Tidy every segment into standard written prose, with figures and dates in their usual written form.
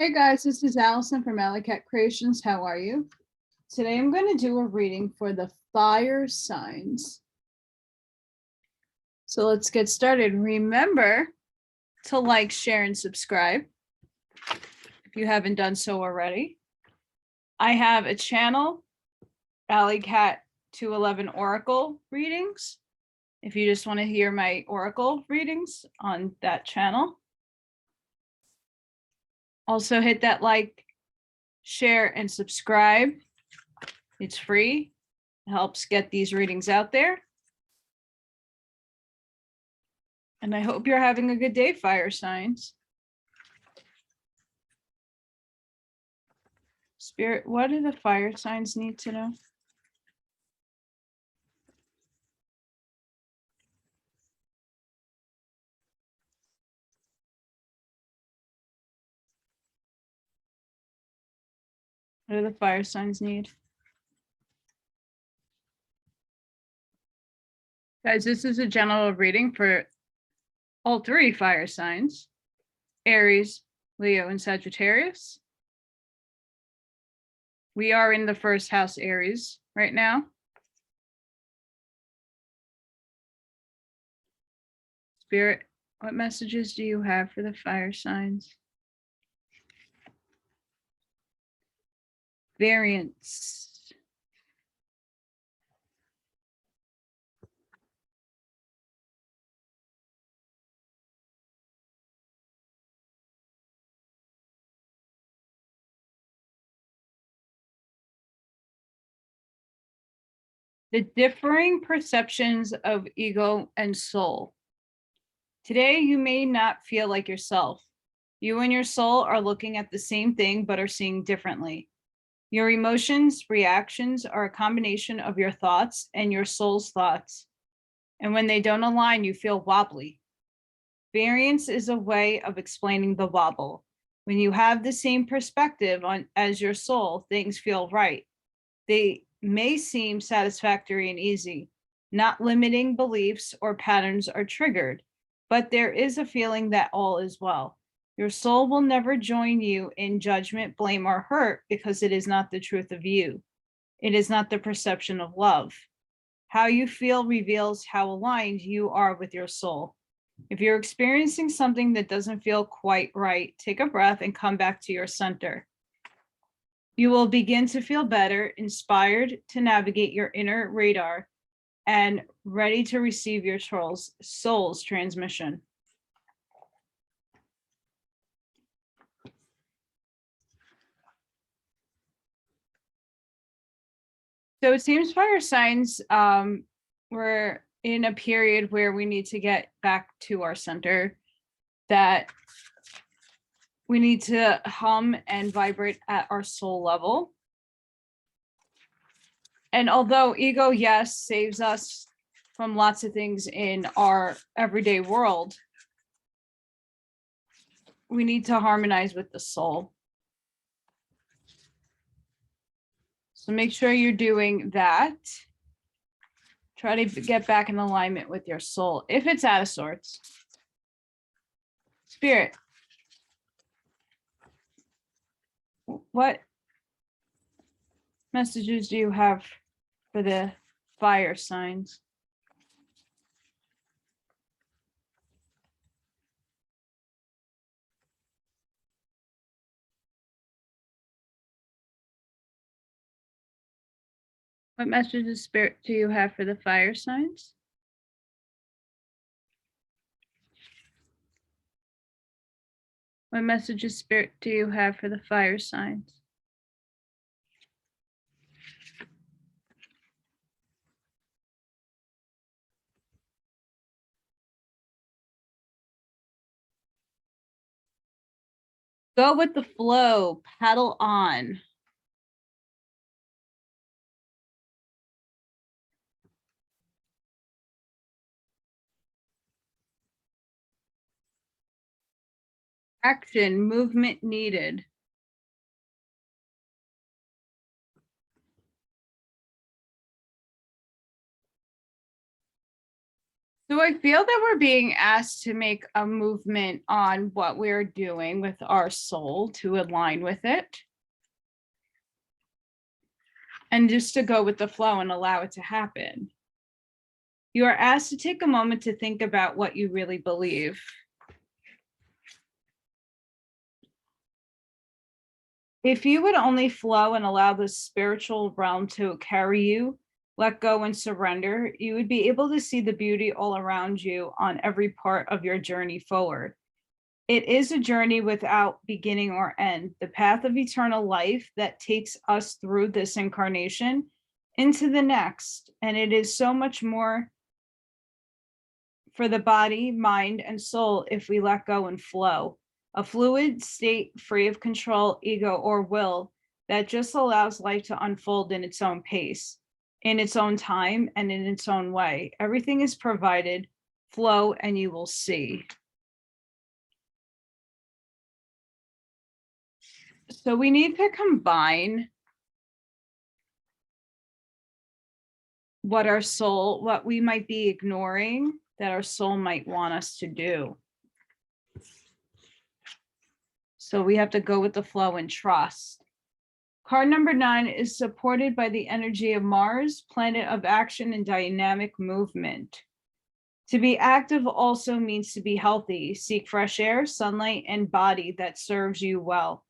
Hey guys, this is Allison from Allykatkreations. How are you? Today I'm going to do a reading for the fire signs. So let's get started. Remember to like, share, and subscribe if you haven't done so already. I have a channel, AllyKat211 Oracle readings. If you just want to hear my Oracle readings on that channel. Also hit that like, share, and subscribe. It's free. It helps get these readings out there. And I hope you're having a good day, fire signs. Spirit, what do the fire signs need to know? What do the fire signs need? Guys, this is a general reading for all three fire signs: Aries, Leo, and Sagittarius. We are in the first house, Aries, right now. Spirit, what messages do you have for the fire signs? Variance. The differing perceptions of ego and soul. Today, you may not feel like yourself. You and your soul are looking at the same thing, but are seeing differently. Your emotions, reactions are a combination of your thoughts and your soul's thoughts. And when they don't align, you feel wobbly. Variance is a way of explaining the wobble. When you have the same perspective as your soul, things feel right. They may seem satisfactory and easy. Not limiting beliefs or patterns are triggered, but there is a feeling that all is well. Your soul will never join you in judgment, blame, or hurt because it is not the truth of you. It is not the perception of love. How you feel reveals how aligned you are with your soul. If you're experiencing something that doesn't feel quite right, take a breath and come back to your center. You will begin to feel better, inspired to navigate your inner radar, and ready to receive your soul's transmission. So it seems fire signs, we're in a period where we need to get back to our center, that we need to hum and vibrate at our soul level. And although ego, yes, saves us from lots of things in our everyday world, we need to harmonize with the soul. So make sure you're doing that. Try to get back in alignment with your soul if it's out of sorts. Spirit, what messages do you have for the fire signs? What messages, Spirit, do you have for the fire signs? What messages, Spirit, do you have for the fire signs? Go with the flow, paddle on. Action, movement needed. So I feel that we're being asked to make a movement on what we're doing with our soul to align with it. And just to go with the flow and allow it to happen. You are asked to take a moment to think about what you really believe. If you would only flow and allow the spiritual realm to carry you, let go and surrender, you would be able to see the beauty all around you on every part of your journey forward. It is a journey without beginning or end, the path of eternal life that takes us through this incarnation into the next. And it is so much more for the body, mind, and soul if we let go and flow. A fluid state free of control, ego, or will that just allows life to unfold in its own pace, in its own time, and in its own way. Everything is provided. Flow and you will see. So we need to combine what we might be ignoring that our soul might want us to do. So we have to go with the flow and trust. Card number 9 is supported by the energy of Mars, planet of action and dynamic movement. To be active also means to be healthy. Seek fresh air, sunlight, and body that serves you well.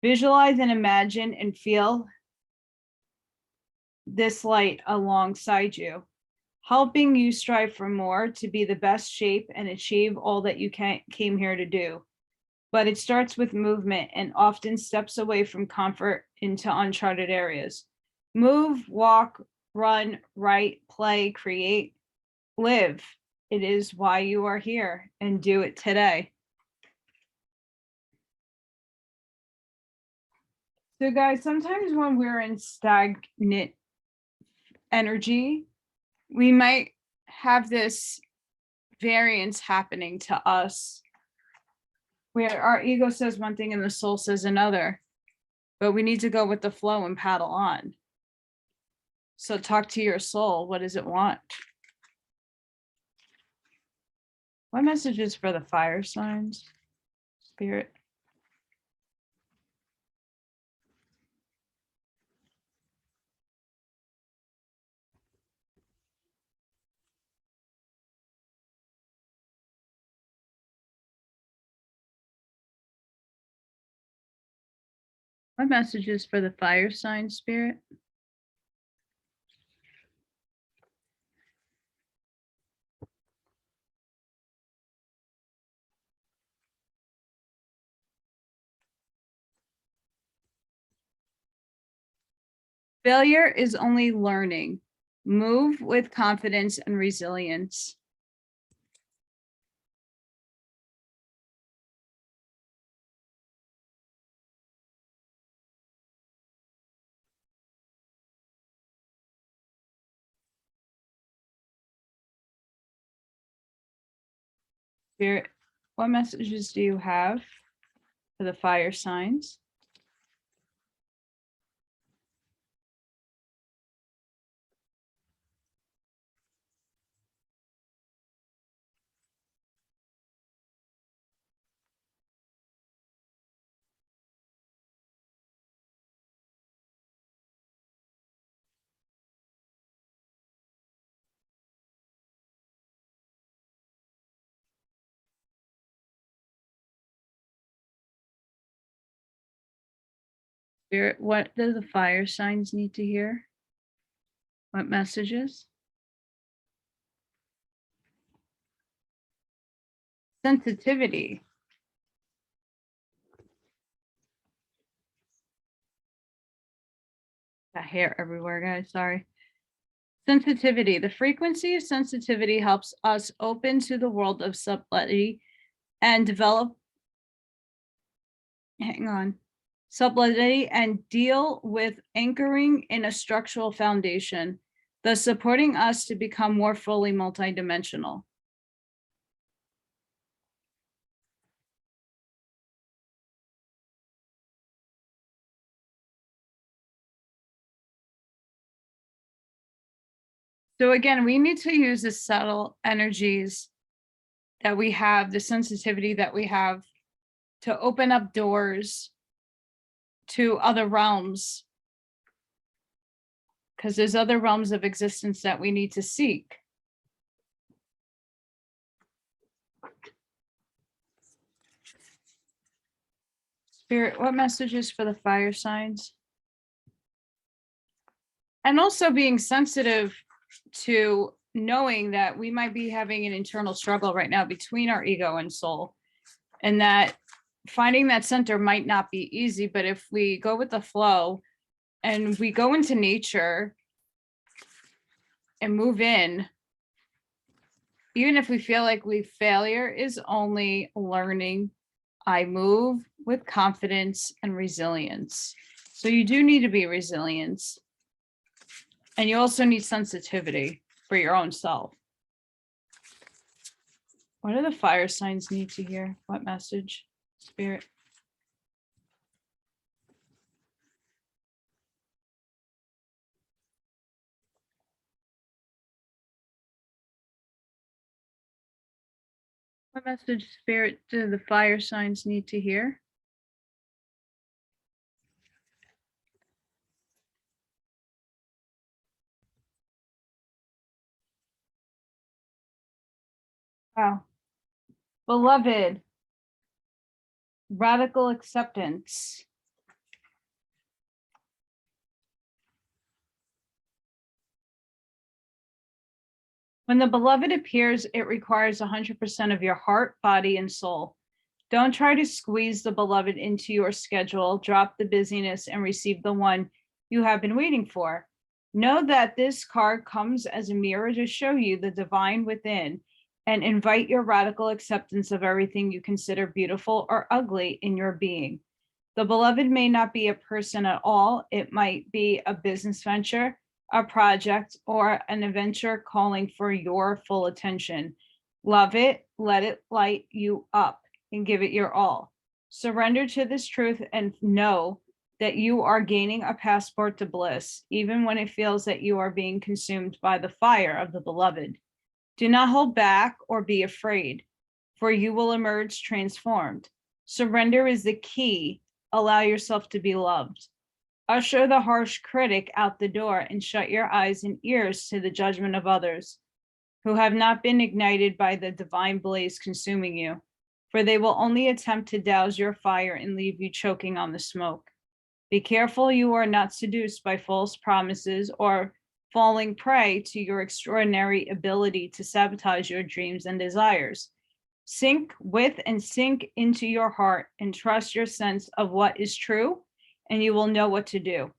Visualize and imagine and feel this light alongside you, helping you strive for more, to be the best shape and achieve all that you came here to do. But it starts with movement and often steps away from comfort into uncharted areas. Move, walk, run, write, play, create, live. It is why you are here, and do it today. So guys, sometimes when we're in stagnant energy, we might have this variance happening to us where our ego says one thing and the soul says another, but we need to go with the flow and paddle on. So talk to your soul. What does it want? What messages for the fire signs, Spirit? What messages for the fire sign, Spirit? Failure is only learning. Move with confidence and resilience. Spirit, what messages do you have for the fire signs? Spirit, what do the fire signs need to hear? What messages? Sensitivity. Got hair everywhere, guys. Sorry. Sensitivity. The frequency of sensitivity helps us open to the world of subtlety and develop, subtlety and deal with anchoring in a structural foundation, thus supporting us to become more fully multidimensional. So again, we need to use the subtle energies that we have, the sensitivity that we have, to open up doors to other realms, because there's other realms of existence that we need to seek. Spirit, what messages for the fire signs? And also being sensitive to knowing that we might be having an internal struggle right now between our ego and soul, and that finding that center might not be easy, but if we go with the flow and we go into nature and move in, even if we feel like failure is only learning, I move with confidence and resilience. So you do need to be resilient. And you also need sensitivity for your own self. What do the fire signs need to hear? What message, Spirit? What message, Spirit, do the fire signs need to hear? Wow. Beloved, radical acceptance. When the beloved appears, it requires 100% of your heart, body, and soul. Don't try to squeeze the beloved into your schedule, drop the busyness, and receive the one you have been waiting for. Know that this card comes as a mirror to show you the divine within and invite your radical acceptance of everything you consider beautiful or ugly in your being. The beloved may not be a person at all. It might be a business venture, a project, or an adventure calling for your full attention. Love it, let it light you up, and give it your all. Surrender to this truth and know that you are gaining a passport to bliss, even when it feels that you are being consumed by the fire of the beloved. Do not hold back or be afraid, for you will emerge transformed. Surrender is the key. Allow yourself to be loved. Usher the harsh critic out the door and shut your eyes and ears to the judgment of others who have not been ignited by the divine blaze consuming you, for they will only attempt to douse your fire and leave you choking on the smoke. Be careful you are not seduced by false promises or falling prey to your extraordinary ability to sabotage your dreams and desires. Sink with and sink into your heart and trust your sense of what is true, and you will know what to do.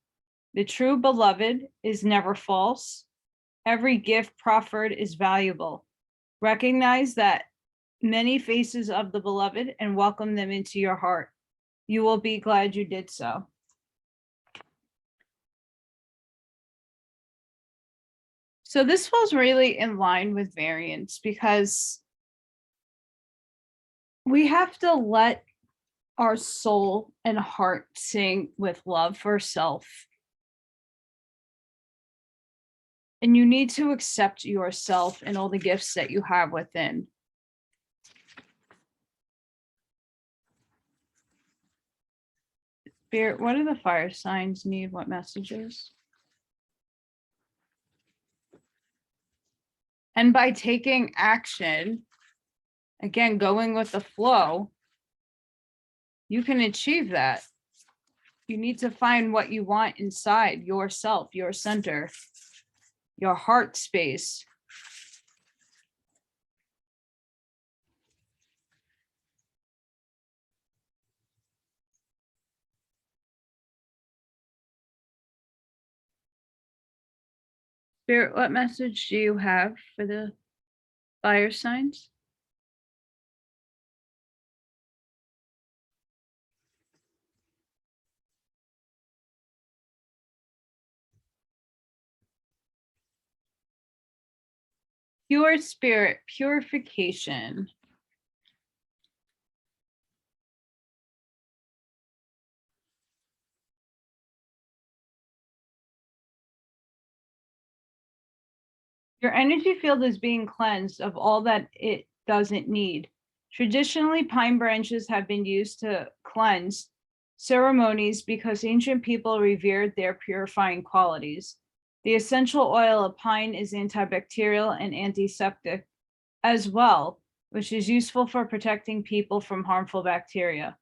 The true beloved is never false. Every gift proffered is valuable. Recognize that many faces of the beloved and welcome them into your heart. You will be glad you did so. So this falls really in line with variance, because we have to let our soul and heart sing with love for self. And you need to accept yourself and all the gifts that you have within. Spirit, what do the fire signs need? What messages? And by taking action, again, going with the flow, you can achieve that. You need to find what you want inside yourself, your center, your heart space. Spirit, what message do you have for the fire signs? Pure spirit, purification. Your energy field is being cleansed of all that it doesn't need. Traditionally, pine branches have been used to cleanse ceremonies because ancient people revered their purifying qualities. The essential oil of pine is antibacterial and antiseptic as well, which is useful for protecting people from harmful bacteria.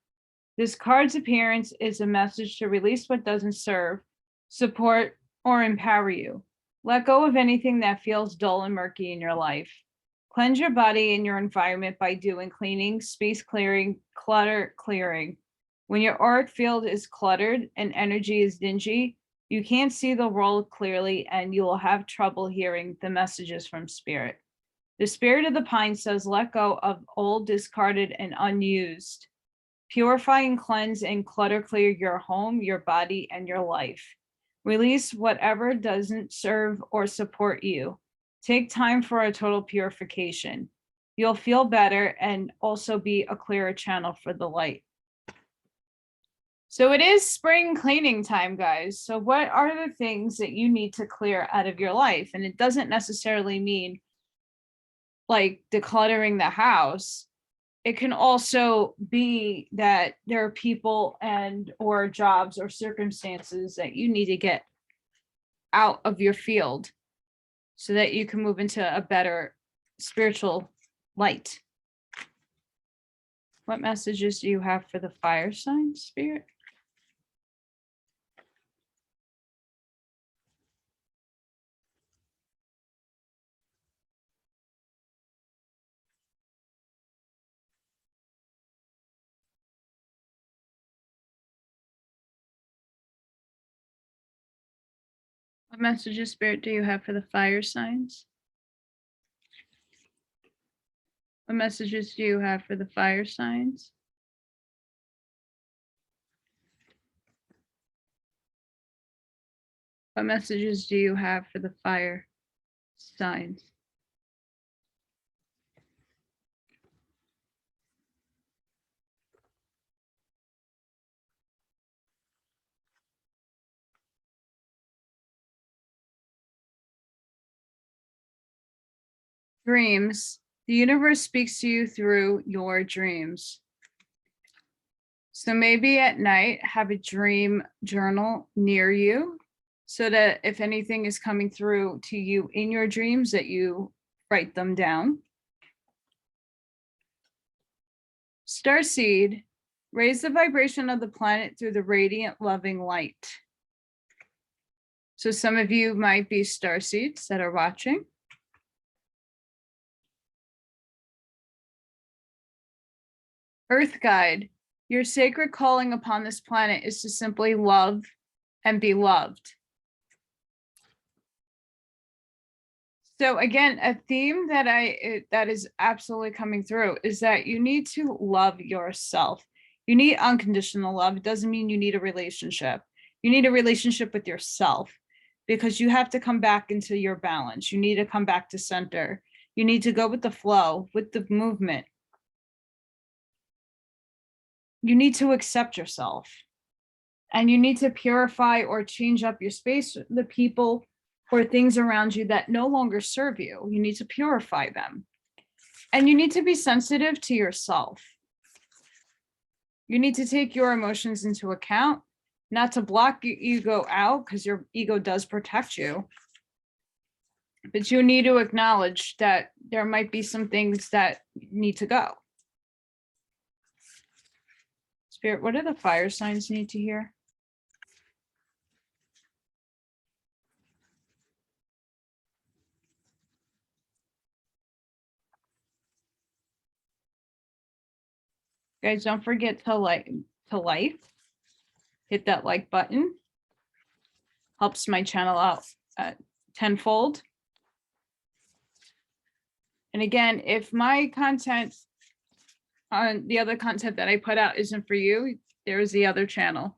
This card's appearance is a message to release what doesn't serve, support, or empower you. Let go of anything that feels dull and murky in your life. Cleanse your body and your environment by doing cleaning, space clearing, clutter clearing. When your auric field is cluttered and energy is dingy, you can't see the world clearly and you will have trouble hearing the messages from spirit. The spirit of the pine says, let go of old, discarded, and unused. Purify and cleanse and clutter clear your home, your body, and your life. Release whatever doesn't serve or support you. Take time for a total purification. You'll feel better and also be a clearer channel for the light. So it is spring cleaning time, guys. So what are the things that you need to clear out of your life? And it doesn't necessarily mean like decluttering the house. It can also be that there are people and or jobs or circumstances that you need to get out of your field so that you can move into a better spiritual light. What messages do you have for the fire sign, spirit? What messages, spirit, do you have for the fire signs? What messages do you have for the fire signs? What messages do you have for the fire signs? Dreams. The universe speaks to you through your dreams. So maybe at night, have a dream journal near you so that if anything is coming through to you in your dreams, that you write them down. Starseed. Raise the vibration of the planet through the radiant, loving light. So some of you might be starseeds that are watching. Earth Guide. Your sacred calling upon this planet is to simply love and be loved. So again, a theme that is absolutely coming through is that you need to love yourself. You need unconditional love. It doesn't mean you need a relationship. You need a relationship with yourself because you have to come back into your balance. You need to come back to center. You need to go with the flow, with the movement. You need to accept yourself and you need to purify or change up your space, the people or things around you that no longer serve you. You need to purify them. And you need to be sensitive to yourself. You need to take your emotions into account, not to block your ego out because your ego does protect you. But you need to acknowledge that there might be some things that need to go. Spirit, what do the fire signs need to hear? Guys, don't forget to hit that like button. Helps my channel out tenfold. And again, if my content on the other content that I put out isn't for you, there's the other channel.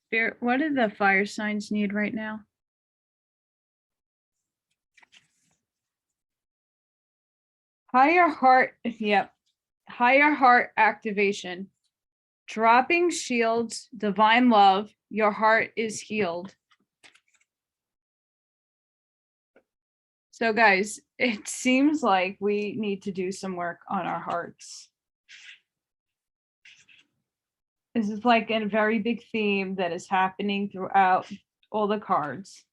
Spirit, what do the fire signs need right now? Higher heart, yep. Higher heart activation. Dropping shields, divine love, your heart is healed. So guys, it seems like we need to do some work on our hearts. This is like a very big theme that is happening throughout all the cards.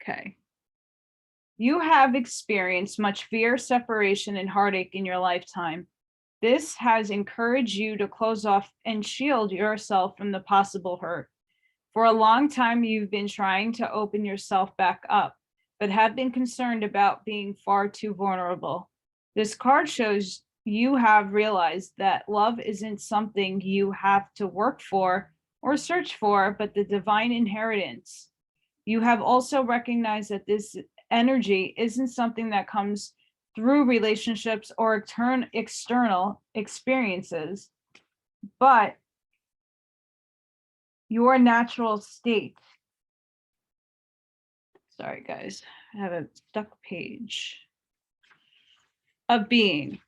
Okay. You have experienced much fear, separation, and heartache in your lifetime. This has encouraged you to close off and shield yourself from the possible hurt. For a long time, you've been trying to open yourself back up, but have been concerned about being far too vulnerable. This card shows you have realized that love isn't something you have to work for or search for, but the divine inheritance. You have also recognized that this energy isn't something that comes through relationships or external experiences, but your natural state. Sorry, guys, I have a stuck page of being.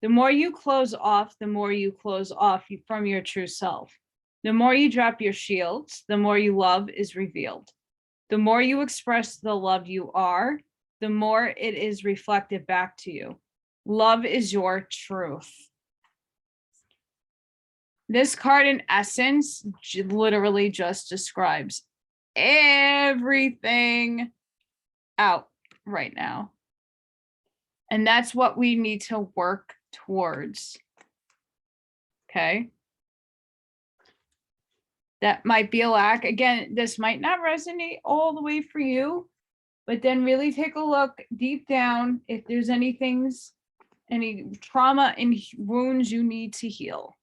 The more you close off, the more you close off from your true self. The more you drop your shields, the more you love is revealed. The more you express the love you are, the more it is reflected back to you. Love is your truth. This card, in essence, literally just describes everything out right now. And that's what we need to work towards. Okay. That might be a lack. Again, this might not resonate all the way for you, but then really take a look deep down if there's any things, any trauma and wounds you need to heal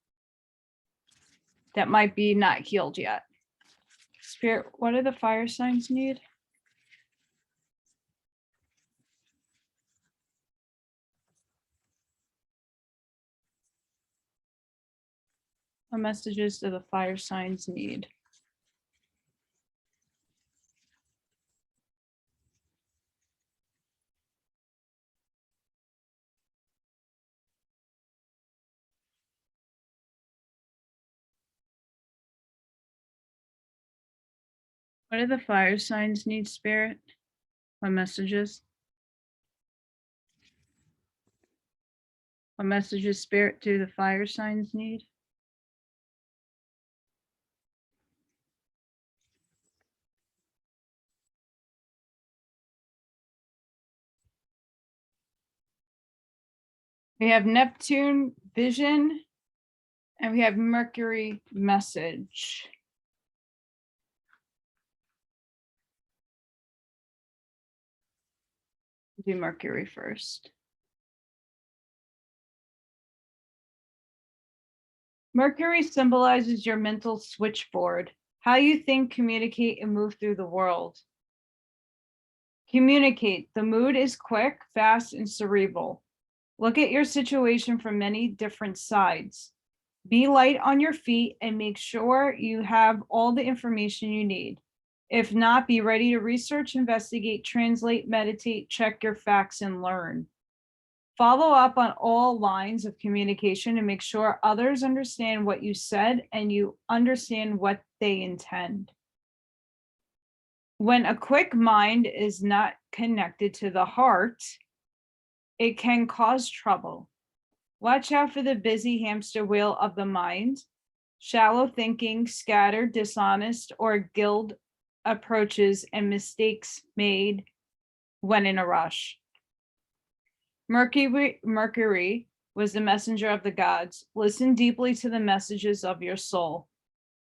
that might be not healed yet. Spirit, what do the fire signs need? What messages do the fire signs need? What do the fire signs need, Spirit? What messages? What messages, Spirit, do the fire signs need? We have Neptune vision, and we have Mercury message. Do Mercury first. Mercury symbolizes your mental switchboard, how you think, communicate, and move through the world. Communicate. The mood is quick, fast, and cerebral. Look at your situation from many different sides. Be light on your feet and make sure you have all the information you need. If not, be ready to research, investigate, translate, meditate, check your facts, and learn. Follow up on all lines of communication and make sure others understand what you said and you understand what they intend. When a quick mind is not connected to the heart, it can cause trouble. Watch out for the busy hamster wheel of the mind, shallow thinking, scattered, dishonest, or guilt approaches and mistakes made when in a rush. Mercury was the messenger of the gods. Listen deeply to the messages of your soul,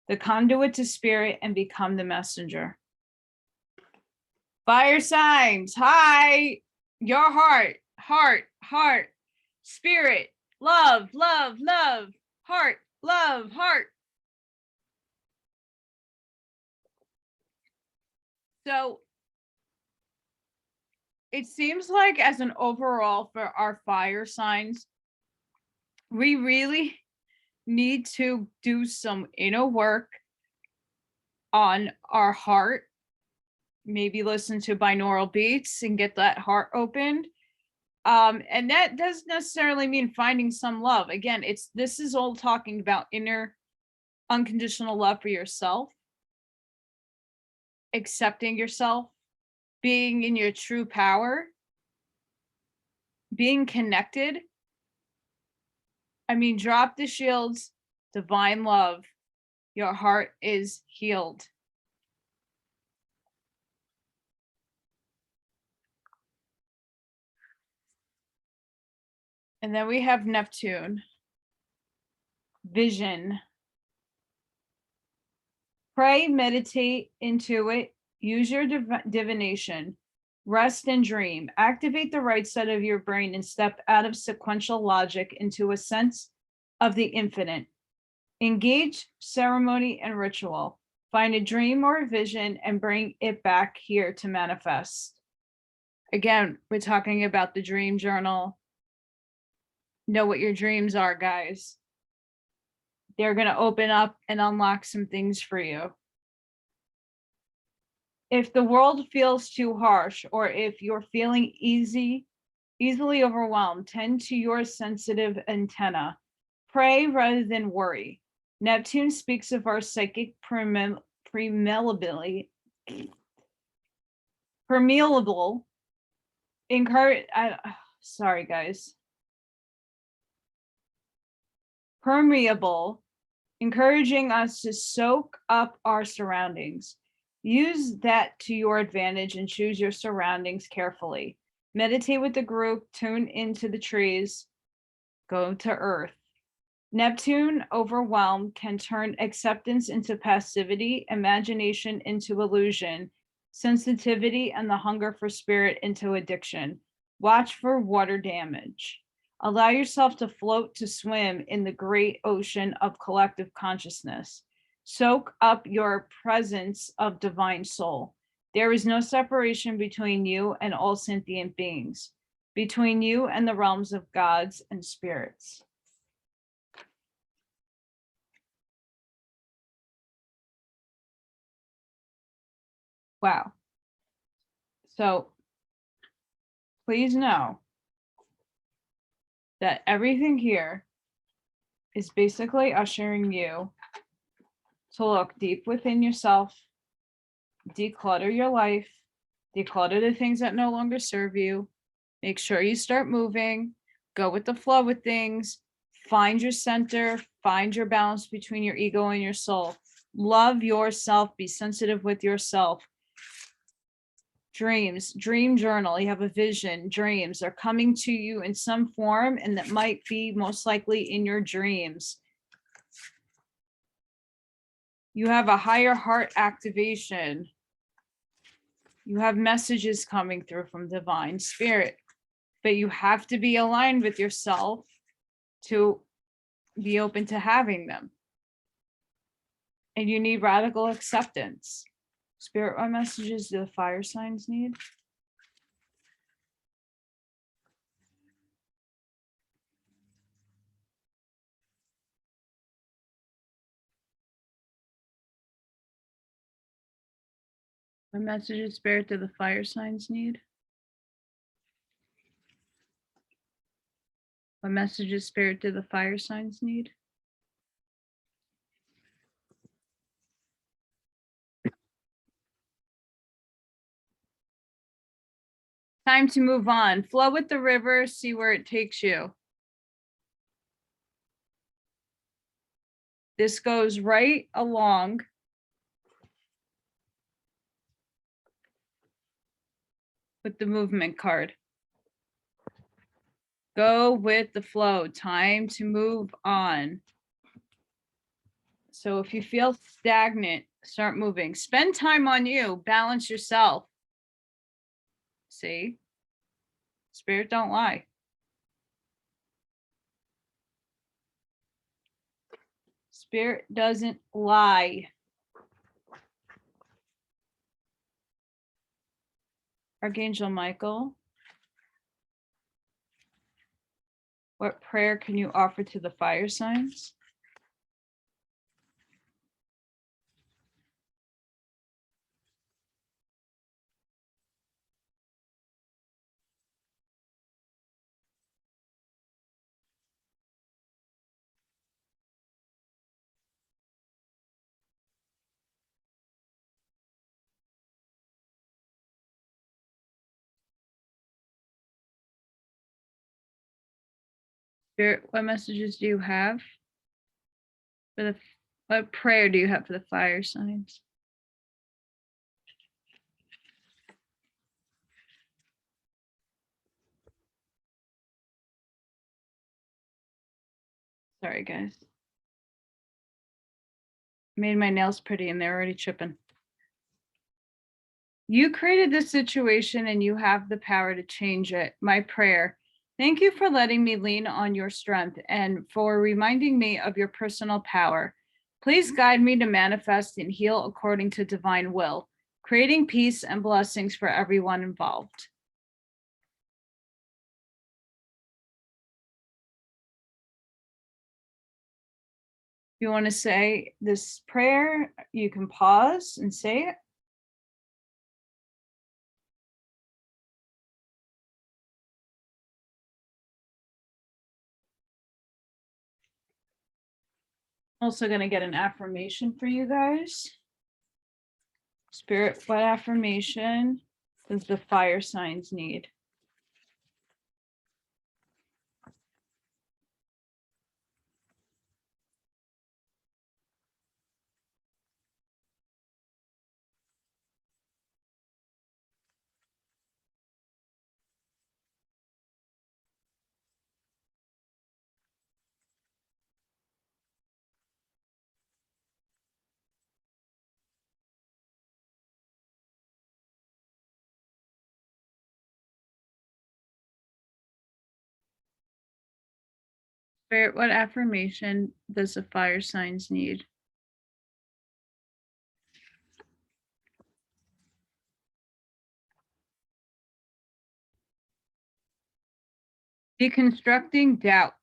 the conduit to spirit, and become the messenger. Fire signs, hi, your heart, spirit, love, heart, love, heart. So it seems like as an overall for our fire signs, we really need to do some inner work on our heart. Maybe listen to binaural beats and get that heart opened. And that doesn't necessarily mean finding some love. Again, this is all talking about inner unconditional love for yourself, accepting yourself, being in your true power, being connected. I mean, drop the shields, divine love. Your heart is healed. And then we have Neptune, vision. Pray, meditate, intuit, use your divination, rest and dream. Activate the right side of your brain and step out of sequential logic into a sense of the infinite. Engage ceremony and ritual. Find a dream or a vision and bring it back here to manifest. Again, we're talking about the dream journal. Know what your dreams are, guys. They're going to open up and unlock some things for you. If the world feels too harsh, or if you're feeling easily overwhelmed, tend to your sensitive antenna. Pray rather than worry. Neptune speaks of our psychic permeability. Sorry, guys. Permeable, encouraging us to soak up our surroundings. Use that to your advantage and choose your surroundings carefully. Meditate with the group, tune into the trees, go to earth. Neptune, overwhelmed, can turn acceptance into passivity, imagination into illusion, sensitivity and the hunger for spirit into addiction. Watch for water damage. Allow yourself to float, to swim in the great ocean of collective consciousness. Soak up your presence of divine soul. There is no separation between you and all sentient beings, between you and the realms of gods and spirits. Wow. So please know that everything here is basically ushering you to look deep within yourself, declutter your life, declutter the things that no longer serve you, make sure you start moving, go with the flow with things, find your center, find your balance between your ego and your soul. Love yourself, be sensitive with yourself. Dreams, dream journal, you have a vision, dreams are coming to you in some form, and that might be most likely in your dreams. You have a higher heart activation. You have messages coming through from divine spirit, but you have to be aligned with yourself to be open to having them. And you need radical acceptance. Spirit, what messages do the fire signs need? What messages, Spirit, do the fire signs need? What messages, Spirit, do the fire signs need? Time to move on. Flow with the river, see where it takes you. This goes right along with the movement card. Go with the flow. Time to move on. So if you feel stagnant, start moving. Spend time on you. Balance yourself. See? Spirit don't lie. Spirit doesn't lie. Archangel Michael, what prayer can you offer to the fire signs? Spirit, what messages do you have for the, what prayer do you have for the fire signs? Sorry, guys. Made my nails pretty and they're already chipping. You created this situation and you have the power to change it. My prayer. Thank you for letting me lean on your strength and for reminding me of your personal power. Please guide me to manifest and heal according to divine will, creating peace and blessings for everyone involved. If you want to say this prayer, you can pause and say it. Also going to get an affirmation for you guys. Spirit, what affirmation does the fire signs need? Spirit, what affirmation does the fire signs need? Deconstructing doubt.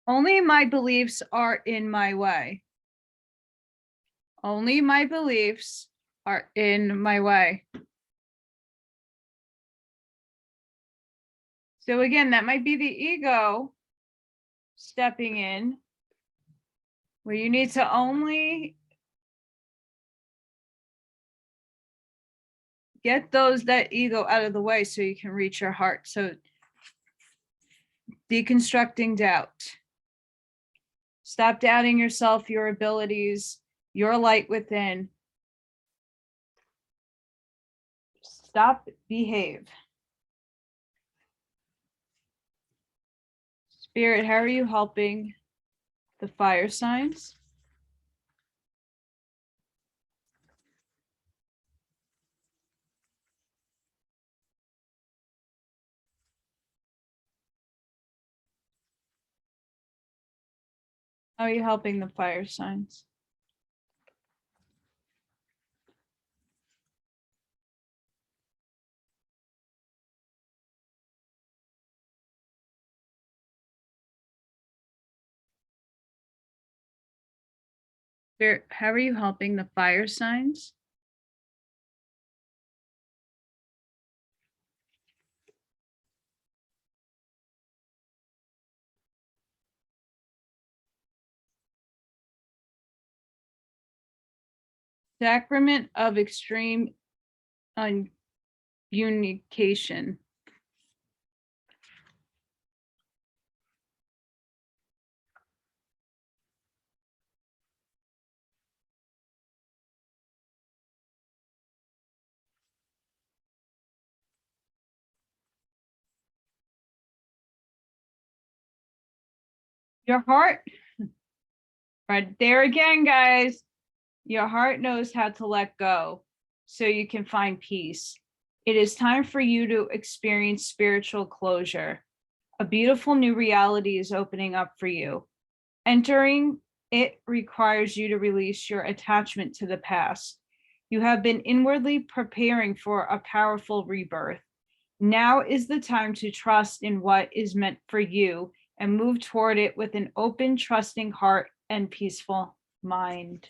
Only my beliefs are in my way. Only my beliefs are in my way. So again, that might be the ego stepping in, where you need to only get that ego out of the way so you can reach your heart. So deconstructing doubt. Stop doubting yourself, your abilities, your light within. Stop, behave. Spirit, how are you helping the fire signs? How are you helping the fire signs? Spirit, how are you helping the fire signs? Sacrament of extreme unification. Your heart, right there again, guys. Your heart knows how to let go so you can find peace. It is time for you to experience spiritual closure. A beautiful new reality is opening up for you. Entering it requires you to release your attachment to the past. You have been inwardly preparing for a powerful rebirth. Now is the time to trust in what is meant for you and move toward it with an open, trusting heart and peaceful mind.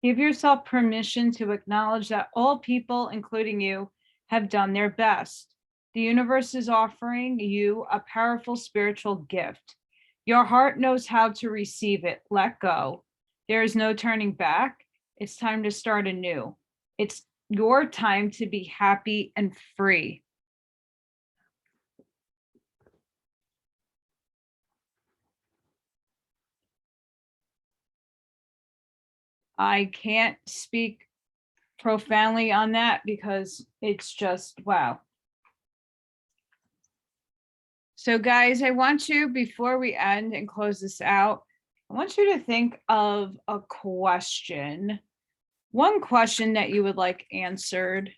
Give yourself permission to acknowledge that all people, including you, have done their best. The universe is offering you a powerful spiritual gift. Your heart knows how to receive it. Let go. There is no turning back. It's time to start anew. It's your time to be happy and free. I can't speak profoundly on that because it's just, wow. So guys, I want you, before we end and close this out, I want you to think of a question, one question that you would like answered.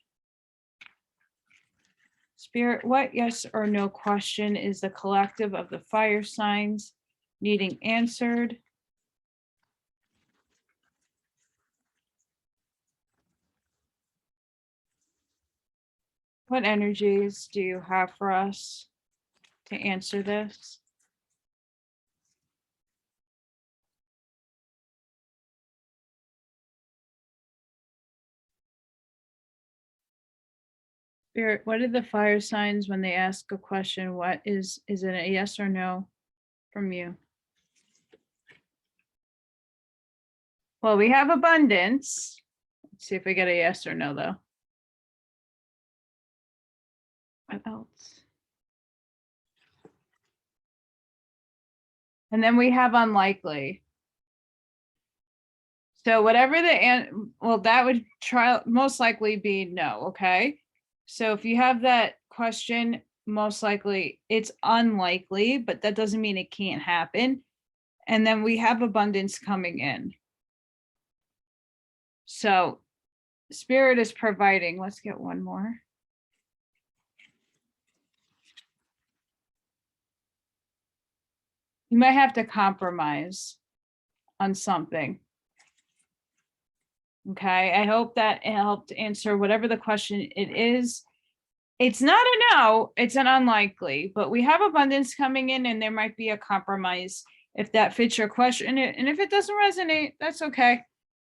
Spirit, what yes or no question is the collective of the fire signs needing answered? What energies do you have for us to answer this? Spirit, what are the fire signs when they ask a question? What is it a yes or no from you? Well, we have abundance. Let's see if we get a yes or no, though. What else? And then we have unlikely. So whatever well, that would most likely be no, okay? So if you have that question, most likely it's unlikely, but that doesn't mean it can't happen. And then we have abundance coming in. So Spirit is providing. Let's get one more. You might have to compromise on something. Okay, I hope that it helped answer whatever the question it is. It's not a no, it's an unlikely, but we have abundance coming in and there might be a compromise if that fits your question. And if it doesn't resonate, that's okay.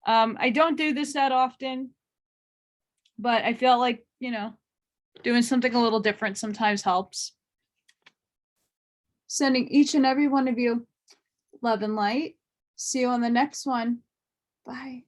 I don't do this that often, but I feel like, doing something a little different sometimes helps. Sending each and every one of you love and light. See you on the next one. Bye.